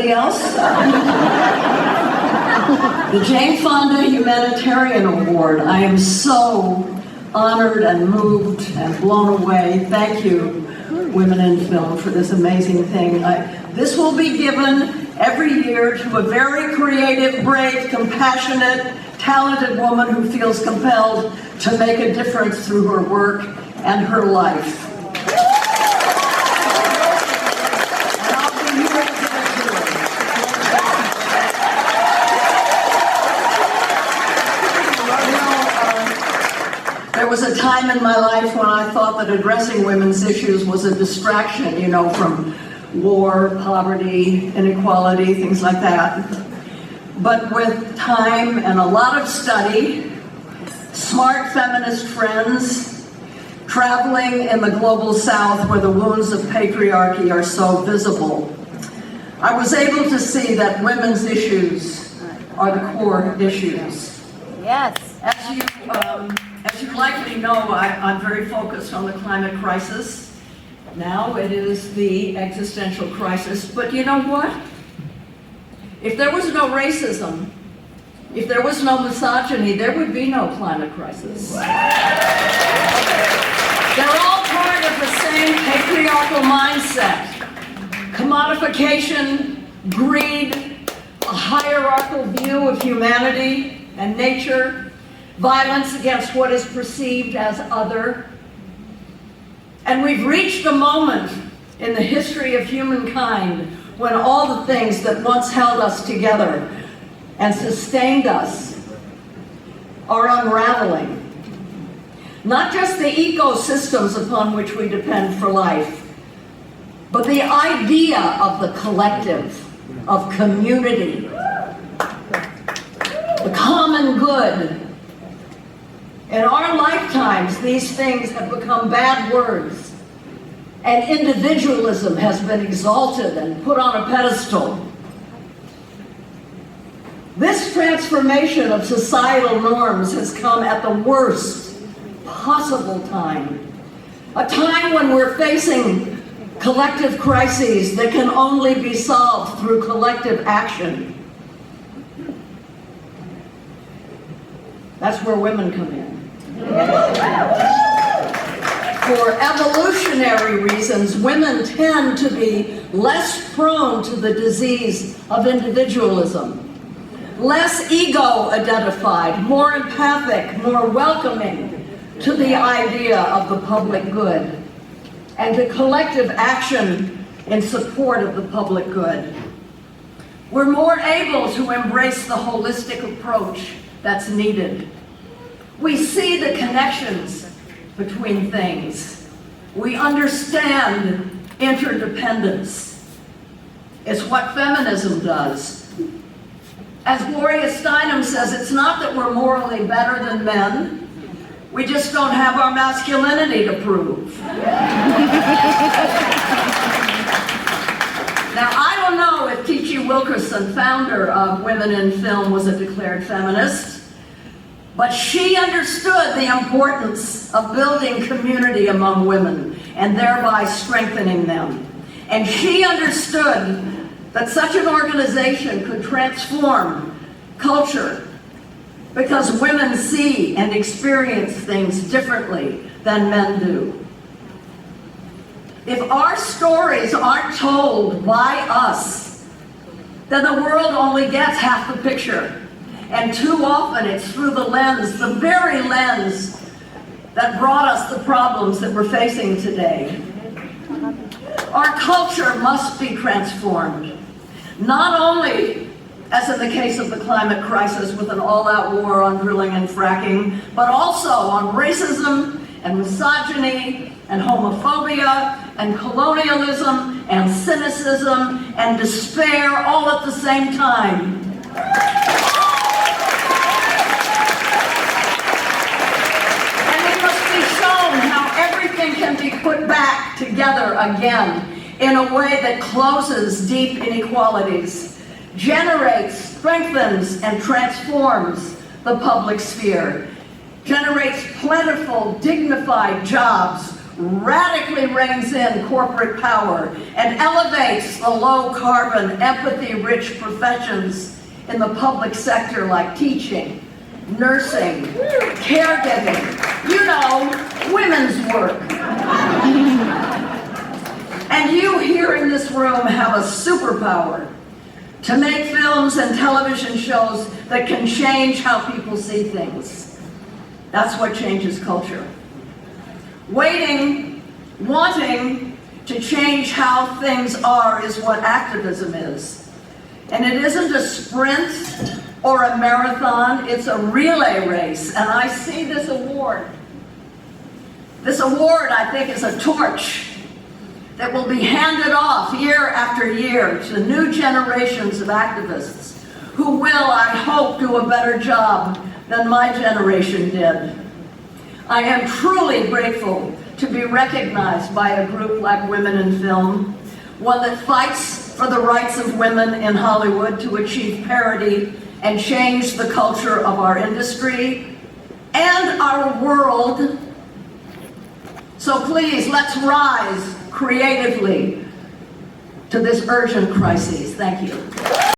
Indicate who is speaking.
Speaker 1: Anybody else? The Jane Fonda Humanitarian Award. I am so honored and moved and blown away. Thank you, Women in Film, for this amazing thing. This will be given every year to a very creative, brave, compassionate, talented woman who feels compelled to make a difference through her work and her life. And I'll be here individually. There was a time in my life when I thought that addressing women's issues was a distraction, from war, poverty, inequality, things like that. But with time and a lot of study, smart feminist friends, traveling in the global south where the wounds of patriarchy are so visible, I was able to see that women's issues are the core issues.
Speaker 2: Yes.
Speaker 1: As you likely know, I'm very focused on the climate crisis. Now it is the existential crisis, but you know what? If there was no racism, if there was no misogyny, there would be no climate crisis. They're all part of the same patriarchal mindset. Commodification, greed, a hierarchical view of humanity and nature, violence against what is perceived as other. And we've reached a moment in the history of humankind when all the things that once held us together and sustained us are unraveling. Not just the ecosystems upon which we depend for life, but the idea of the collective, of community, the common good. In our lifetimes, these things have become bad words, and individualism has been exalted and put on a pedestal. This transformation of societal norms has come at the worst possible time. A time when we're facing collective crises that can only be solved through collective action. That's where women come in. For evolutionary reasons, women tend to be less prone to the disease of individualism, less ego-identified, more empathic, more welcoming to the idea of the public good and to collective action in support of the public good. We're more able to embrace the holistic approach that's needed. We see the connections between things. We understand interdependence. It's what feminism does. As Gloria Steinem says, it's not that we're morally better than men. We just don't have our masculinity to prove. Now, I don't know if T.G. Wilkerson, founder of Women in Film, was a declared feminist, but she understood the importance of building community among women and thereby strengthening them. And she understood that such an organization could transform culture because women see and experience things differently than men do. If our stories aren't told by us, then the world only gets half the picture. And too often it's through the lens, the very lens, that brought us the problems that we're facing today. Our culture must be transformed, not only, as in the case of the climate crisis with an all-out war on drilling and fracking, but also on racism and misogyny and homophobia and colonialism and cynicism and despair all at the same time. And it must be shown how everything can be put back together again in a way that closes deep inequalities, generates, strengthens, and transforms the public sphere, generates plentiful, dignified jobs radically reins in corporate power and elevates the low-carbon, empathy-rich professions in the public sector like teaching, nursing, caregiving, you know, women's work. And you here in this room have a superpower to make films and television shows that can change how people see things. That's what changes culture. Wanting to change how things are is what activism is. And it isn't a sprint or a marathon, it's a relay race. And I see this award. This award, I think, is a torch that will be handed off year after year to new generations of activists who will, I hope, do a better job than my generation did. I am truly grateful to be recognized by a group like Women in Film, one that fights for the rights of women in Hollywood to achieve parity and change the culture of our industry and our world. So please, let's rise creatively to this urgent crisis. Thank you.